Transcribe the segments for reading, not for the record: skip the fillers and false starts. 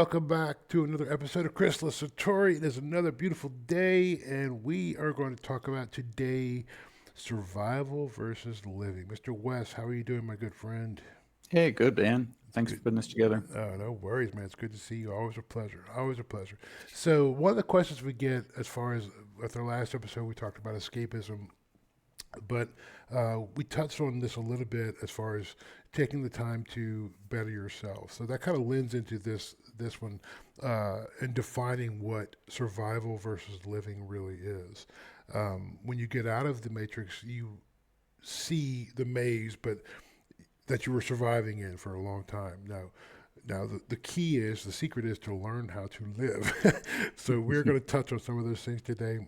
welcome back to another episode of Chrysalis Satori. It is another beautiful day, and we are going to talk about today survival versus living. Mr. West, how are you doing, my good friend? Hey, good, man. Thanks Good. for putting this together. No worries, man. It's good to see you. Always a pleasure. Always a pleasure. So, one of the questions we get as far as with our last episode, we talked about escapism, but we touched on this a little bit as far as taking the time to better yourself. So that kind of lends into this one and defining what survival versus living really is. When you get out of the matrix, you see the maze, but that you were surviving in for a long time. Now the key is the secret is to learn how to live. So we're going to touch on some of those things today.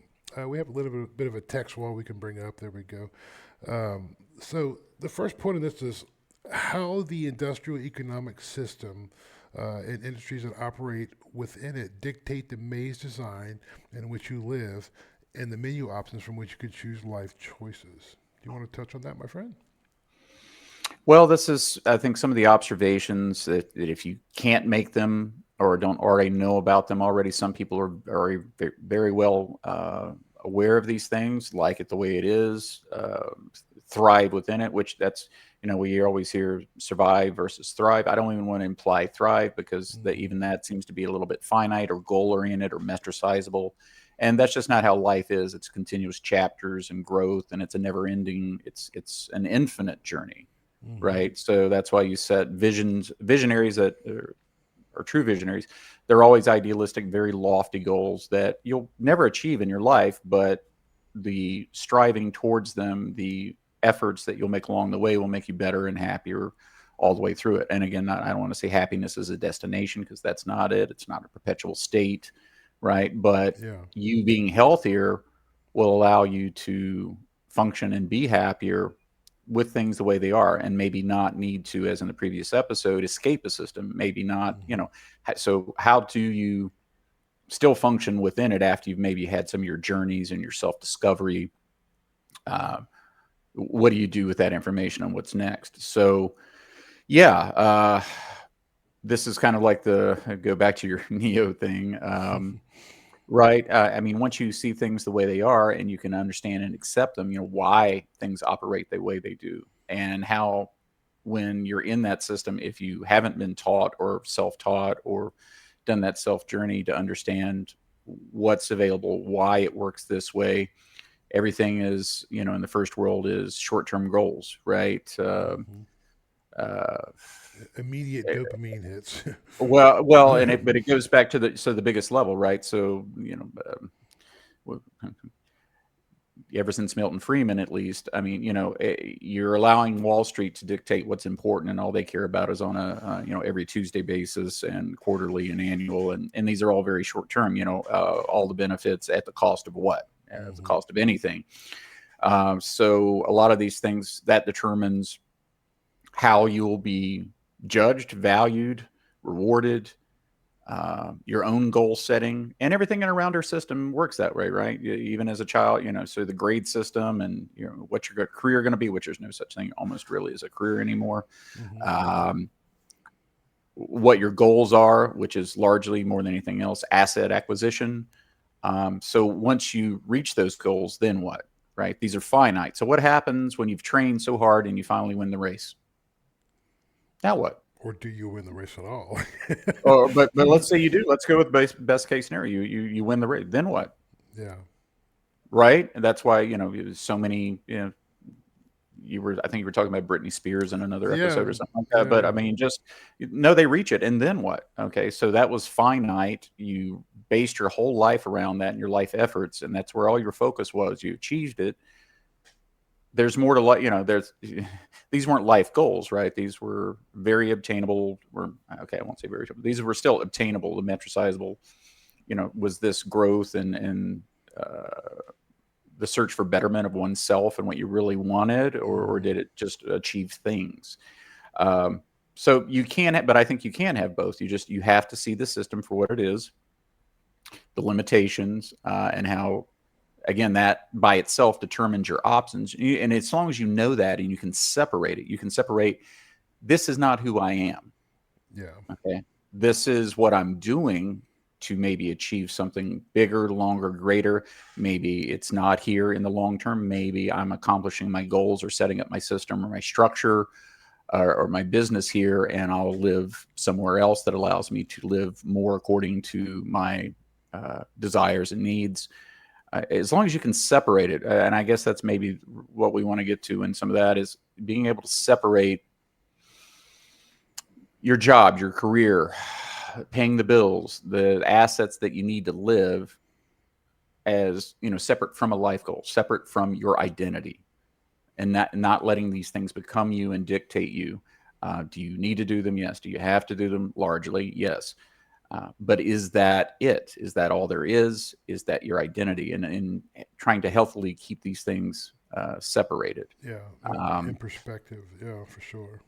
We have a bit of a text wall we can bring up. There we go. So the first point of this is how the industrial economic system and industries that operate within it dictate the maze design in which you live and the menu options from which you could choose life choices. Do you want to touch on that, my friend? Well, this is, I think, some of the observations that if you can't make them or don't already know about them already, some people are very well aware of these things, like it the way it is, thrive within it, which that's, we always hear survive versus thrive. I don't even want to imply thrive because Mm-hmm. even that seems to be a little bit finite or goal oriented or metricizable. And that's just not how life is. It's continuous chapters and growth, and it's a never ending, it's an infinite journey, Mm-hmm. right? So that's why you set visionaries that are true visionaries. They're always idealistic, very lofty goals that you'll never achieve in your life, but the striving towards them, the efforts that you'll make along the way will make you better and happier all the way through it. And again, I don't want to say happiness is a destination because that's not it. It's not a perpetual state, right? But Yeah. you being healthier will allow you to function and be happier with things the way they are and maybe not need to, as in the previous episode, escape a system, maybe not, Mm-hmm. so how do you still function within it after you've maybe had some of your journeys and your self-discovery? uh, what do you do with that information and what's next? So yeah, this is kind of like the go back to your neo thing. Right. I mean, once you see things the way they are and you can understand and accept them, why things operate the way they do and how, when you're in that system, if you haven't been taught or self taught or done that self journey to understand what's available, why it works this way, everything is, in the first world is short term goals, right? Mm-hmm. Uh, Immediate dopamine hits. well, but it goes back to the biggest level, right? So, ever since Milton Friedman, at least, I mean, you're allowing Wall Street to dictate what's important, and all they care about is on a every Tuesday basis and quarterly and annual, and these are all very short term. All the benefits at the cost of what? At the Mm-hmm. cost of anything. So a lot of these things that determines how you'll be judged, valued, rewarded, your own goal setting, and everything in around our system works that way, right? Even as a child, so the grade system and what your career going to be, which there's no such thing almost really as a career anymore. Mm-hmm. Um, what your goals are, which is largely more than anything else, asset acquisition. So once you reach those goals, then what? Right? These are finite. So what happens when you've trained so hard and you finally win the race? Now what? Or do you win the race at all? Oh, but let's say you do. Let's go with best case scenario. You win the race. Then what? Yeah. Right? And that's why so many. I think you were talking about Britney Spears in another episode Yeah. or something like that. Yeah. But I Yeah. mean, just no, they reach it, and then what? Okay, so that was finite. You based your whole life around that and your life efforts, and that's where all your focus was. You achieved it. There's more to life. There's these weren't life goals, right? These were very obtainable. Okay, I won't say very. These were still obtainable, the metricizable. Was this growth and uh, the search for betterment of oneself and what you really wanted, or Mm-hmm. did it just achieve things? Um, so you can, but I think you can have both. You have to see the system for what it is, the limitations, and how, again, that by itself determines your options. And as long as you know that and you can separate it, you can separate, this is not who I am. Yeah. Okay. this is what I'm doing to maybe achieve something bigger, longer, greater. Maybe it's not here in the long term. Maybe I'm accomplishing my goals or setting up my system or my structure or my business here, and I'll live somewhere else that allows me to live more according to my desires and needs. As long as you can separate it, and I guess that's maybe what we want to get to in some of that is being able to separate your job, your career, paying the bills, the assets that you need to live as, separate from a life goal, separate from your identity, and not letting these things become you and dictate you. Do you need to do them? Yes. Do you have to do them? Largely, yes. But is that it? Is that all there is? Is that your identity? And trying to healthily keep these things separated. Yeah, in Um, perspective. Yeah, for sure.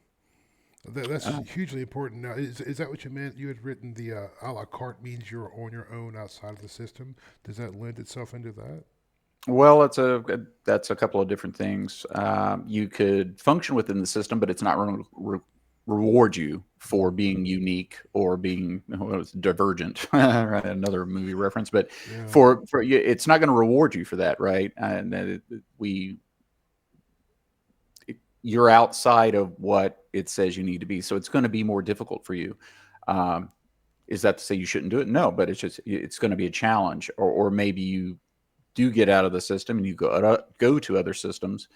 That's hugely important. Now, is that what you meant? You had written the a la carte means you're on your own outside of the system. Does that lend itself into that? well, that's a couple of different things. You could function within the system, but it's not going to reward you for being unique or being divergent. Right, another movie reference, but Yeah, for you, it's not going to reward you for that, right? And we you're outside of what it says you need to be, so it's going to be more difficult for you. Um, is that to say you shouldn't do it? No, but it's going to be a challenge, or maybe you do get out of the system and you go to other systems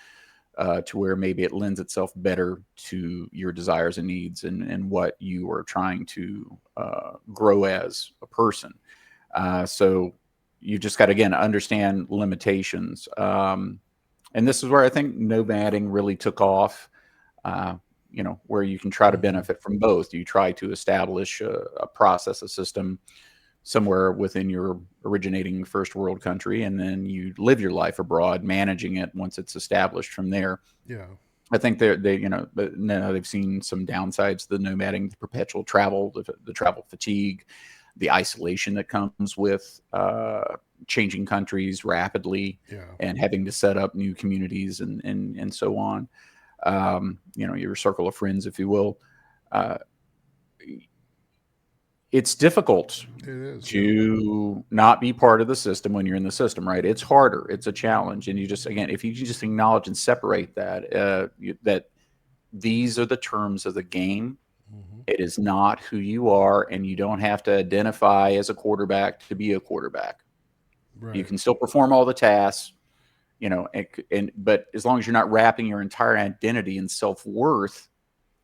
to where maybe it lends itself better to your desires and needs and what you are trying to grow as a person. So you just got to, again, understand limitations. And this is where I think nomading really took off. Uh, where you can try to hmm, benefit from both. You try to establish a process, a system somewhere within your originating first world country, and then you live your life abroad, managing it once it's established from there. yeah, I think but no, they've seen some downsides to the nomading, the perpetual travel, the travel fatigue, the isolation that comes with changing countries rapidly yeah, and having to set up new communities and so on. Your circle of friends, if you will. Uh, it's difficult it is. Yeah, to not be part of the system when you're in the system, right? It's harder. It's a challenge, and you just, again, if you just acknowledge and separate that that these are the terms of the game. hmm, It is not who you are, and you don't have to identify as a quarterback to be a quarterback. You right. can still perform all the tasks, but as long as you're not wrapping your entire identity and self worth,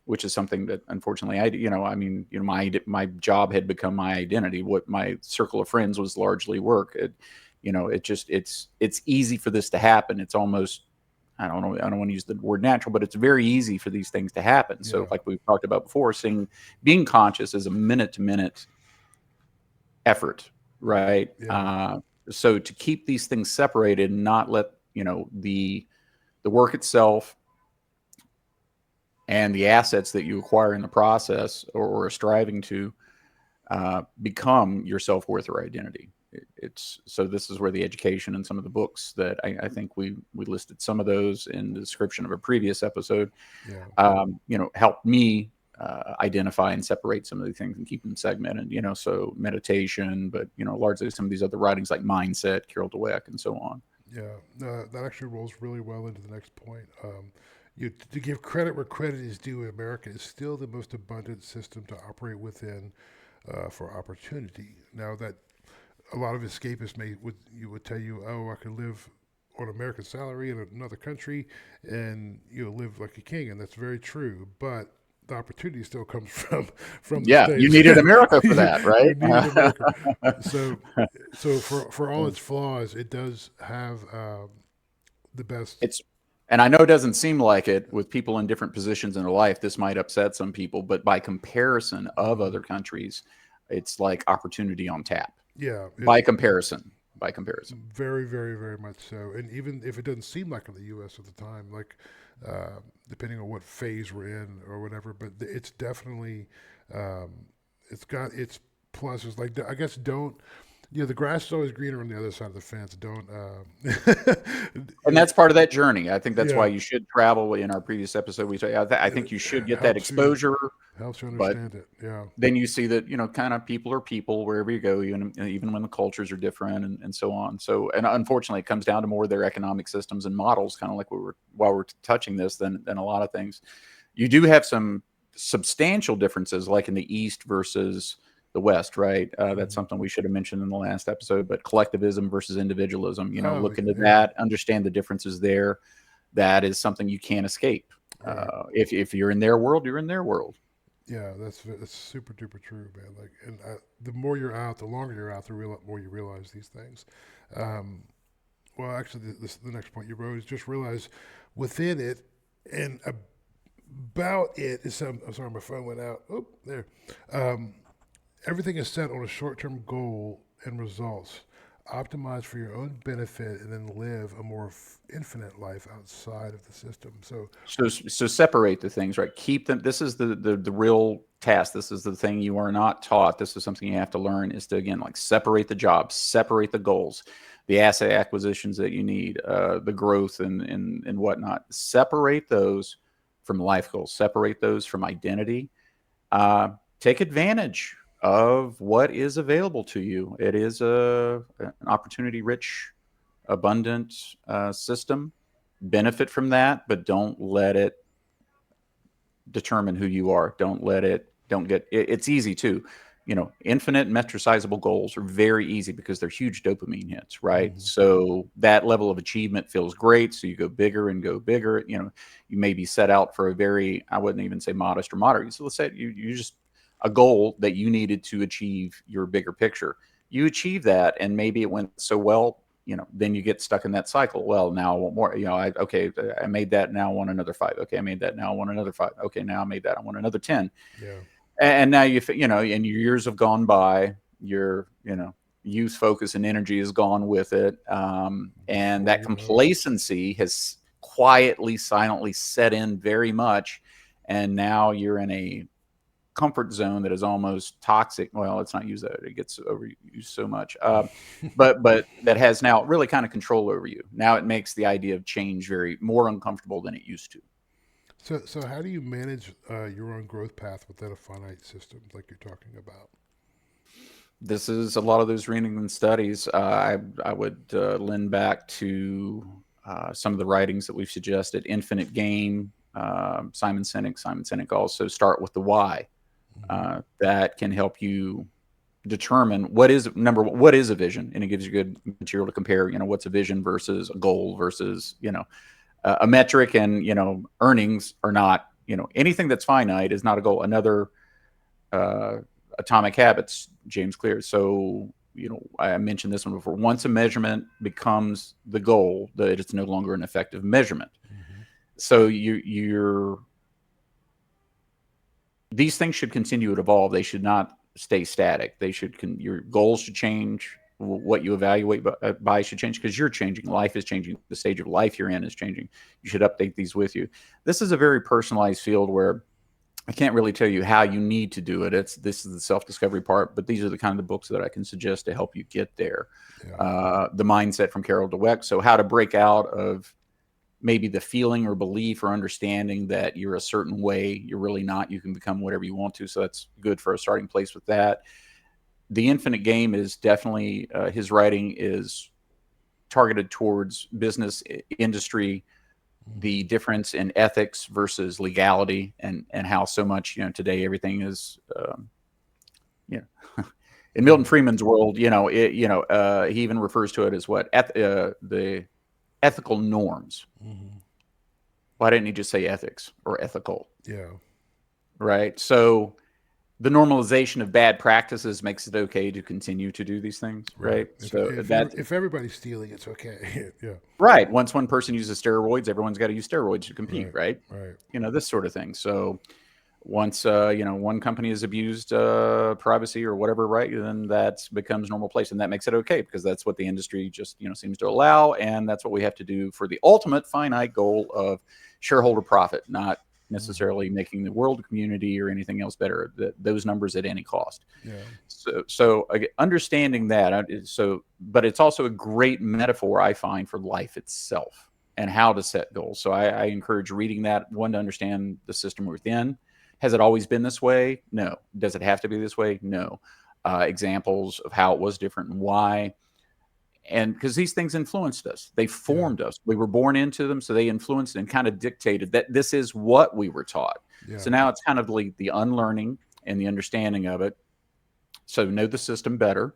which is something that unfortunately my job had become my identity. What my circle of friends was largely work. It's easy for this to happen. It's almost, I don't know, I don't want to use the word natural, but it's very easy for these things to happen. So Yeah, like we've talked about before, being conscious is a minute to minute effort, right? yeah, So to keep these things separated and not let, the work itself and the assets that you acquire in the process or are striving to become your self-worth or identity. It's so this is where the education and some of the books that I think we listed some of those in the description of a previous episode, yeah, helped me identify and separate some of the things and keep them segmented. So meditation, but largely some of these other writings like Mindset, Carol Dweck, and so on. yeah. That actually rolls really well into the next point. To give credit where credit is due, America is still the most abundant system to operate within for opportunity. Now that a lot of escapists would tell you, oh, I could live on American salary in another country and live like a king, and that's very true. But the opportunity still comes from the Yeah, you states. needed America for that, You right? needed America, so for all its flaws, it does have the best. It's and I know it doesn't seem like it with people in different positions in their life. This might upset some people, but by comparison of Mhm. other countries, it's like opportunity on tap. Yeah, By comparison, by comparison. very, very, very much so. And even if it doesn't seem like in the U.S. at the time, like depending on what phase we're in or whatever, but it's definitely um, it's got its pluses. Like I guess don't. Yeah, the grass is always greener on the other side of the fence. Don't, And that's part of that journey. I think that's why yeah, you should travel. In our previous episode, we say I it think you should get that helps you exposure, but understand it. Yeah. then you see that, kind of people are people wherever you go, even when the cultures are different, and so on. So, and unfortunately, it comes down to more of their economic systems and models, kind of like while we're touching this, than a lot of things. You do have some substantial differences, like in the East versus the West, right? That's Mhm. something we should have mentioned in the last episode. But collectivism versus individualism, Oh, look into yeah. that, understand the differences there. That is something you can't escape. Right. If you're in their world, you're in their world. Yeah, that's super duper true, man. Like, and the more you're out, the longer you're out, the more you realize these things. Um, well, actually, the next point you wrote is just realize within it and about it is some. I'm sorry, my phone went out. Oh, there. Um, Everything is set on a short-term goal and results. Optimize for your own benefit, and then live a more infinite life outside of the system. So, So separate the things, right? Keep them. This is the real task. This is the thing you are not taught. This is something you have to learn, is to, again, like, separate the jobs, separate the goals, the asset acquisitions that you need, the growth and whatnot. Separate those from life goals. Separate those from identity. Take advantage of what is available to you. It is an opportunity rich, abundant system. Benefit from that, but don't let it determine who you are. Don't get it's easy too. Infinite metrosizable goals are very easy because they're huge dopamine hits, right? mhm. So that level of achievement feels great. So you go bigger and go bigger. You may be set out for a very, I wouldn't even say modest or moderate. So let's say you just a goal that you needed to achieve your bigger picture. You achieve that, and maybe it went so well, then you get stuck in that cycle. Well, now I want more. Okay, I made that. Now I want another 5. Okay, I made that. Now I want another 5. Okay, now I made that. I want another 10. Yeah. And now and your years have gone by. Your youth, focus, and energy has gone with it, and Before that you know it. complacency has quietly, silently set in very much. And now you're in a comfort zone that is almost toxic. Well, let's not use that; it gets overused so much. But that has now really kind of control over you. Now it makes the idea of change very more uncomfortable than it used to. So how do you manage your own growth path within a finite system, like you're talking about? This is a lot of those Renington studies. I would lend back to some of the writings that we've suggested. Infinite Game, Simon Sinek. Simon Sinek also start with the why. Hmm. That can help you determine what is what is a vision, and it gives you good material to compare. What's a vision versus a goal versus a metric, and earnings are not, anything that's finite is not a goal. Another uh, Atomic Habits, James Clear. So I mentioned this one before. Once a measurement becomes the goal, that it's no longer an effective measurement. Hmm. So you're these things should continue to evolve. They should not stay static. Your goals should change. What you evaluate by should change, because you're changing. Life is changing. The stage of life you're in is changing. You should update these with you. This is a very personalized field where I can't really tell you how you need to do it. This is the self-discovery part, but these are the kind of the books that I can suggest to help you get there. Yeah. The Mindset from Carol Dweck. So how to break out of maybe the feeling or belief or understanding that you're a certain way. You're really not. You can become whatever you want to. So that's good for a starting place with that. The Infinite Game is definitely, his writing is targeted towards business, industry, Hmm. the difference in ethics versus legality, and how so much, today everything is, you know, in Milton Yeah. Friedman's world, he even refers to it as the ethical norms. Hmm. Why didn't he just say ethics or ethical? Yeah. Right. So the normalization of bad practices makes it okay to continue to do these things. Right. Right. So that's If everybody's stealing, it's okay. Yeah. right. Once one person uses steroids, everyone's got to use steroids to compete. Right. Right. Right. This sort of thing. So once one company has abused privacy or whatever, right, then that becomes normal place, and that makes it okay, because that's what the industry just seems to allow, and that's what we have to do for the ultimate finite goal of shareholder profit, not necessarily making the world community or anything else better. Those numbers at any cost. Yeah. So understanding that, but it's also a great metaphor, I find, for life itself and how to set goals. So I encourage reading that, one, to understand the system within. Has it always been this way? No. Does it have to be this way? No. Examples of how it was different and why. And because these things influenced us, they formed us. We were born into them, so they influenced and kind of dictated that this is what we were taught. Yeah. So now it's kind of the unlearning and the understanding of it. So know the system better,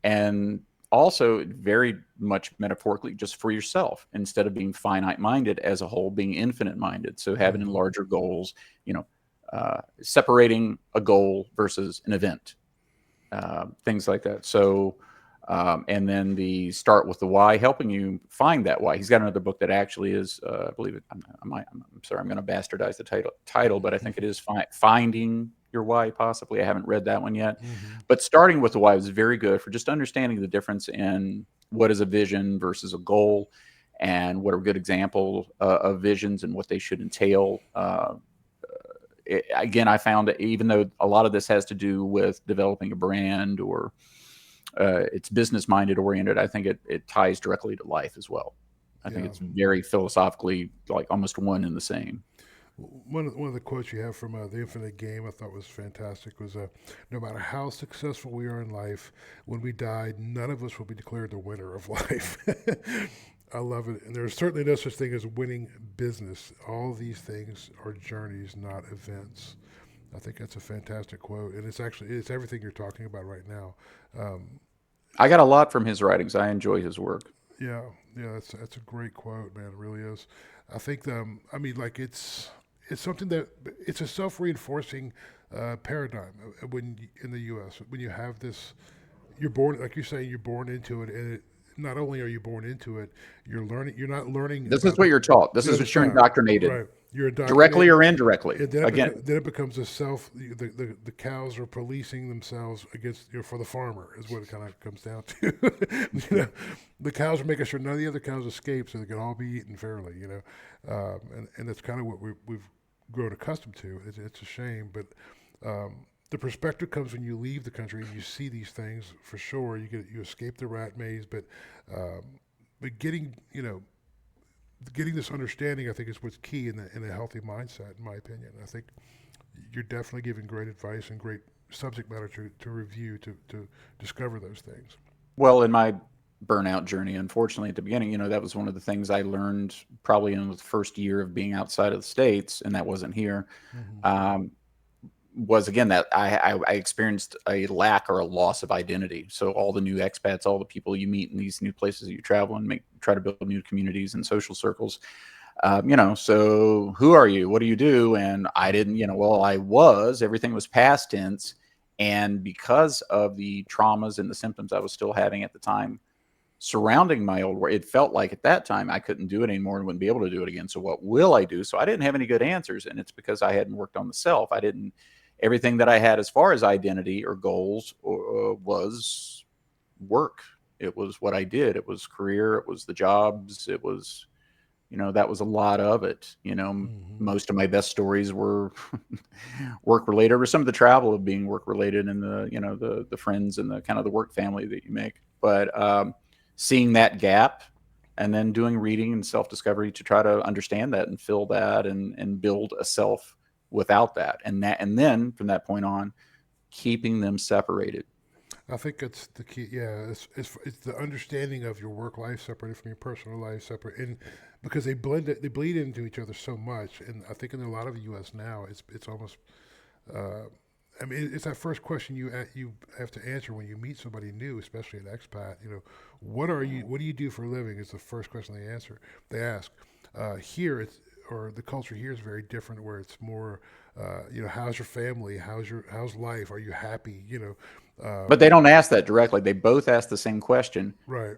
and also very much metaphorically just for yourself, instead of being finite minded as a whole, being infinite minded. So having larger goals, separating a goal versus an event, things like that. So, and then the start with the why, helping you find that why. He's got another book that actually is, I believe it. I'm sorry, I'm going to bastardize the title, but I think it is Finding Your Why. Possibly, I haven't read that one yet. But starting with the why was very good for just understanding the difference in what is a vision versus a goal, and what are good examples of visions and what they should entail. Again, I found that even though a lot of this has to do with developing a brand or it's business minded oriented, I think it ties directly to life as well. I think it's very philosophically like almost one and the same. One of the quotes you have from The Infinite Game I thought was fantastic was, no matter how successful we are in life, when we die, none of us will be declared the winner of life. I love it. And there's certainly no such thing as winning business. All these things are journeys, not events. I think that's a fantastic quote. And it's everything you're talking about right now. I got a lot from his writings. I enjoy his work. Yeah, that's a great quote, man. It really is. I think it's something that it's a self-reinforcing paradigm in the U.S. When you have this, you're born, like you say, you're born into it, and not only are you born into it, you're learning. You're not learning. This is what you're taught. This is what you're indoctrinated. Right. You're directly or indirectly. And Again, then it becomes a self. The cows are policing themselves against for the farmer is what it kind of comes down to. The cows are making sure none of the other cows escape, so they can all be eaten fairly. And that's kind of what we've grown accustomed to. It's a shame, but the perspective comes when you leave the country and you see these things for sure. You escape the rat maze, but getting this understanding, I think, is what's key in a healthy mindset, in my opinion. I think you're definitely giving great advice and great subject matter to review to discover those things. Well, in my burnout journey, unfortunately, at the beginning, that was one of the things I learned probably in the first year of being outside of the States, and that wasn't here. Was again that I experienced a lack or a loss of identity. So all the new expats, all the people you meet in these new places that you travel and try to build new communities and social circles. So who are you? What do you do? And I didn't, everything was past tense. And because of the traumas and the symptoms I was still having at the time surrounding my old work, it felt like at that time I couldn't do it anymore and wouldn't be able to do it again. So what will I do? So I didn't have any good answers. And it's because I hadn't worked on the self. Everything that I had as far as identity or goals was work. It was what I did. It was career. It was the jobs. It was, that was a lot of it. Most of my best stories were work related, or some of the travel of being work related, and the friends and the kind of the work family that you make. But seeing that gap and then doing reading and self-discovery to try to understand that and fill that and build a self without that, and then from that point on, keeping them separated. I think it's the key. Yeah, it's the understanding of your work life separated from your personal life separate, and because they bleed into each other so much. And I think in a lot of the U.S. now, it's almost. It's that first question you have to answer when you meet somebody new, especially an expat. What do you do for a living? Is the first question they ask. Here the culture here is very different, where it's more, how's your family? How's life? Are you happy? But they don't ask that directly. They both ask the same question. Right.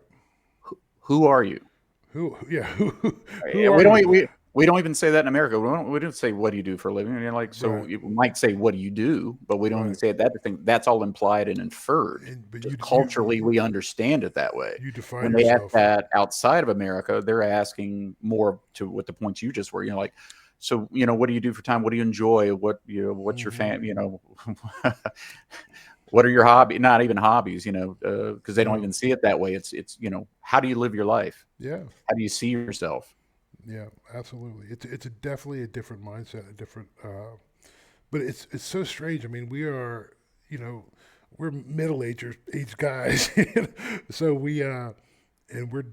Who are you? Who We don't even say that in America. We don't say, what do you do for a living? We might say, what do you do? But we don't even say that. That's all implied and inferred. Culturally, we understand it that way. You define when they ask that outside of America, they're asking more to what the points you just were, So, what do you do for time? What do you enjoy? What's your Hmm. what are your hobby? Not even hobbies, because they don't No. even see it that way. It's how do you live your life? Yeah. How do you see yourself? Yeah. Absolutely. It's definitely a different mindset, a different. But it's so strange. I mean, we are, you know, we're middle aged guys, so and we're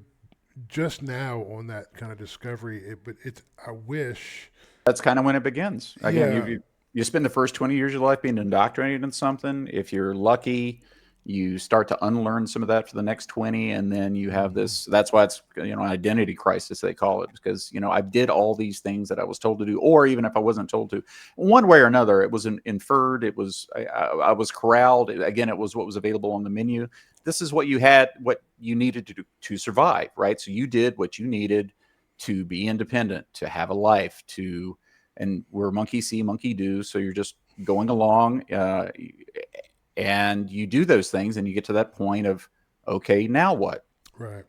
just now on that kind of discovery. But it's I wish, That's kind of when it begins. Again, yeah. you spend the first 20 years of your life being indoctrinated in something. If you're lucky, you start to unlearn some of that for the next 20, and then you have Hmm. this. That's why it's identity crisis, they call it, because I did all these things that I was told to do, or even if I wasn't told to, one way or another, it was inferred. It was I was corralled. Again, it was what was available on the menu. This is what you had, what you needed to do to survive, right? So you did what you needed to be independent, to have a life, and we're monkey see, monkey do. So you're just going along, and you do those things, and you get to that point of, okay, now what? Right.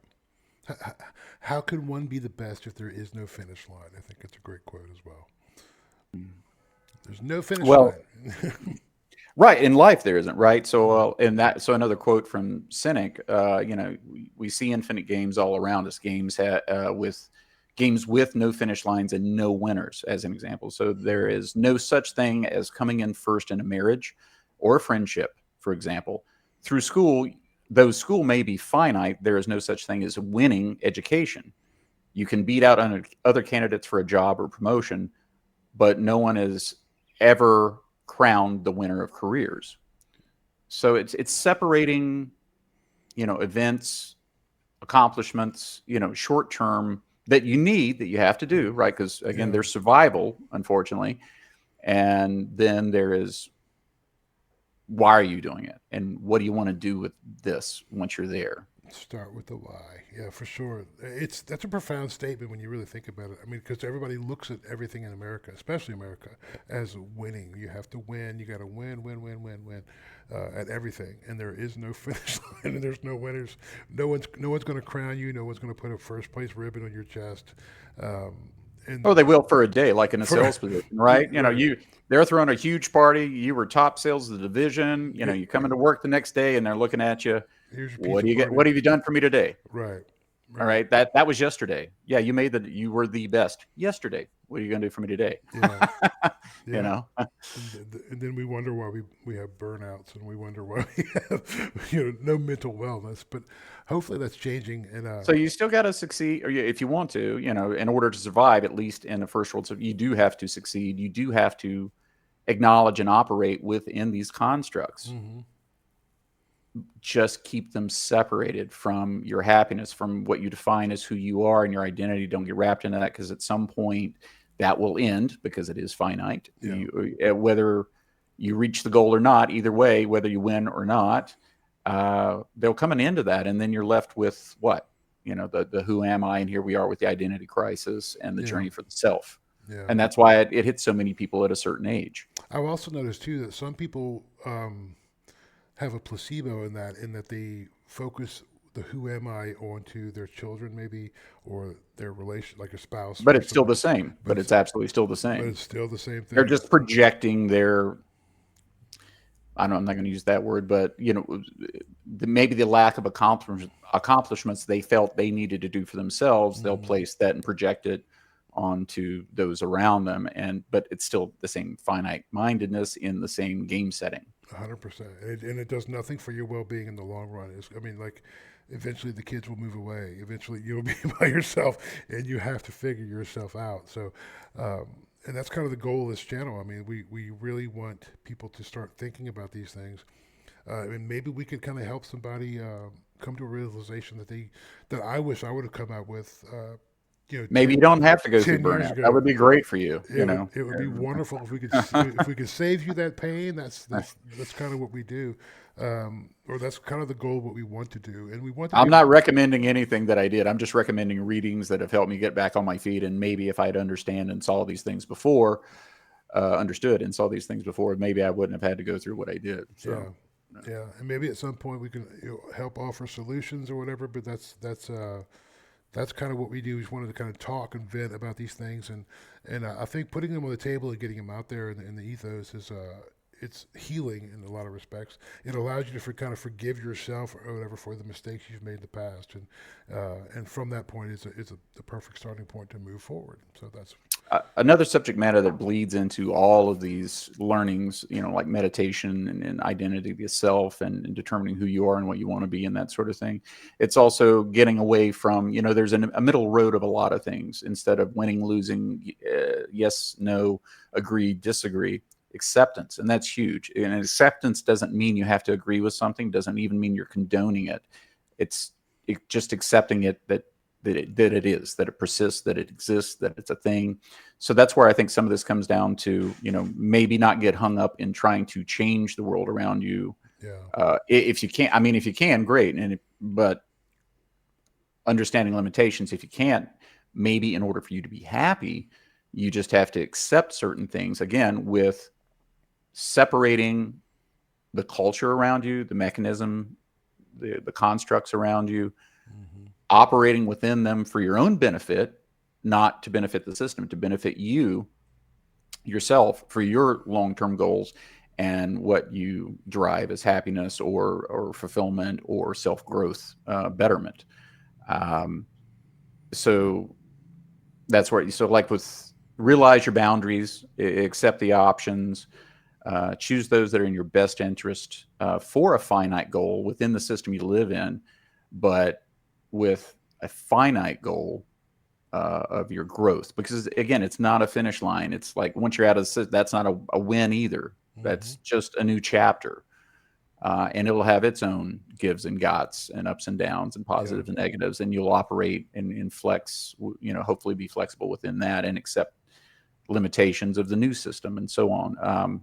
How can one be the best if there is no finish line? I think it's a great quote as well. There's no finish Well, line. right, in life there isn't, right? So Mhm. another quote from Cynic, we see infinite games all around us, games with no finish lines and no winners, as an example. So there is no such thing as coming in first in a marriage or a friendship, for example. Through school, though school may be finite, there is no such thing as winning education. You can beat out other candidates for a job or promotion, but no one is ever crowned the winner of careers. So it's separating, events, accomplishments, short term that you need, that you have to do, right? Because again, Yeah. there's survival, unfortunately, and then there is, why are you doing it, and what do you want to do with this once you're there? Start with the why. Yeah, for sure. That's a profound statement when you really think about it. I mean, because everybody looks at everything in America, especially America, as winning. You have to win. You got to win, win, win, win, win at everything. And there is no finish line, and there's no winners. No one's going to crown you. No one's going to put a first place ribbon on your chest. Um, Oh, and they will for a day, like in a for sales position, right? right, They're throwing a huge party. You were top sales of the division. Here- You come into work the next day, and they're looking at you. here's your What pizza do you get? party. What have you done for me today? Right, All right. right, that was yesterday. Yeah, you were the best yesterday. What are you going to do for me today? Yeah, you yeah. know. And then we wonder why we have burnouts, and we wonder why we have no mental wellness. But hopefully that's changing. And So you still got to succeed, or if you want to, in order to survive, at least in the first world, so you do have to succeed. You do have to acknowledge and operate within these constructs. hmm Just keep them separated from your happiness, from what you define as who you are and your identity. Don't get wrapped into that, because at some point that will end, because it is finite. yeah, Whether you reach the goal or not, either way, whether you win or not, there'll come an end to that, and then you're left with what, the who am I, and here we are with the identity crisis and the yeah, journey for the self, yeah. and that's why it hits so many people at a certain age. I've also noticed too that some people have a placebo in that they focus the who am I onto their children maybe, or their relation, like a spouse But or it's still something. the same. But But it's absolutely still the same. it's still the same They're thing. just projecting their, I don't know, I'm not going to use that word, but maybe the lack of accomplishments they felt they needed to do for themselves, they'll Hmm. place that and project it onto those around them. But it's still the same finite mindedness in the same game setting. 100%, and it does nothing for your well-being in the long run. I mean, like, eventually the kids will move away. Eventually you'll be by yourself, and you have to figure yourself out. So, and that's kind of the goal of this channel. I mean, we really want people to start thinking about these things, and maybe we could kind of help somebody come to a realization that I wish I would have come out with, Maybe you don't have to go through 10 years burnout. That ago. would be great for you, It would be wonderful if we could if we could save you that pain. That's kind of what we do, or that's kind of the goal of what we want to do, and we want to I'm do. not recommending anything that I did. I'm just recommending readings that have helped me get back on my feet. And maybe if I'd understood and saw these things before, maybe I wouldn't have had to go through what I did. Yeah, So, yeah, and maybe at some point we can help offer solutions or whatever. But that's that's kind of what we do. We just wanted to kind of talk and vent about these things, and I think putting them on the table and getting them out there in the ethos is it's healing in a lot of respects. It allows you to kind of forgive yourself or whatever for the mistakes you've made in the past, and from that point, it's the perfect starting point to move forward. So that's Another subject matter that bleeds into all of these learnings, like meditation and identity of yourself and determining who you are and what you want to be and that sort of thing. It's also getting away from, there's a middle road of a lot of things instead of winning, losing, yes, no, agree, disagree. Acceptance, and that's huge. And acceptance doesn't mean you have to agree with something, doesn't even mean you're condoning it. It's just accepting it that it is, that it persists, that it exists, that it's a thing. So that's where I think some of this comes down to, maybe not get hung up in trying to change the world around you. Yeah. If you can't, if you can, great. But understanding limitations, if you can't, maybe in order for you to be happy, you just have to accept certain things, again, with separating the culture around you, the mechanism, the constructs around you, operating within them for your own benefit, not to benefit the system, to benefit you yourself for your long-term goals and what you derive as happiness or fulfillment or self-growth, betterment. So that's where, so like with realize your boundaries, accept the options, choose those that are in your best interest for a finite goal within the system you live in, but with a finite goal of your growth. Because again, it's not a finish line. It's like once you're out of the, that's not a win either. That's just a new chapter. And it'll have its own gives and gots and ups and downs and positives and negatives. And you'll operate and flex, hopefully be flexible within that and accept limitations of the new system and so on.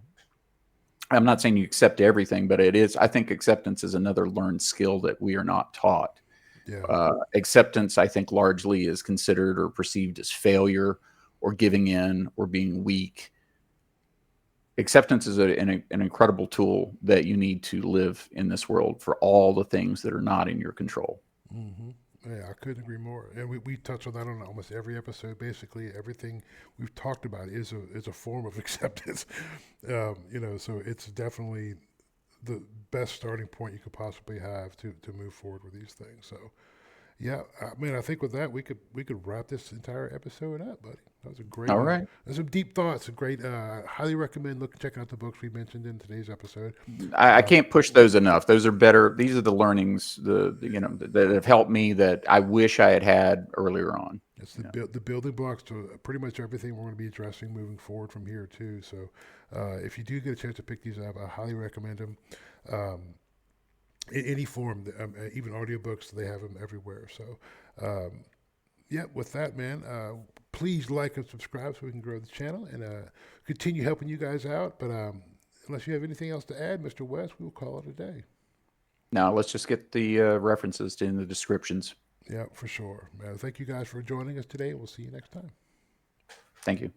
I'm not saying you accept everything, but I think acceptance is another learned skill that we are not taught. Yeah. Acceptance, I think, largely is considered or perceived as failure or giving in or being weak. Acceptance is an incredible tool that you need to live in this world for all the things that are not in your control. Yeah, I couldn't agree more. And we touch on that on almost every episode. Basically, everything we've talked about is a form of acceptance. So it's definitely the best starting point you could possibly have to move forward with these things. So, yeah, I think with that we could wrap this entire episode up, buddy. That was a great. All right. There's some deep thoughts. A great. Highly recommend checking out the books we mentioned in today's episode. I can't push those enough. Those are better. These are the learnings that have helped me that I wish I had earlier on. It's the building blocks to pretty much everything we're going to be addressing moving forward from here too. So, if you do get a chance to pick these up, I highly recommend them. In any form, even audiobooks, they have them everywhere. So, yeah, with that, man, please like and subscribe so we can grow the channel and continue helping you guys out. But unless you have anything else to add, Mr. West, we will call it a day. Now let's just get the references in the descriptions. Yeah, for sure. Thank you guys for joining us today. We'll see you next time. Thank you.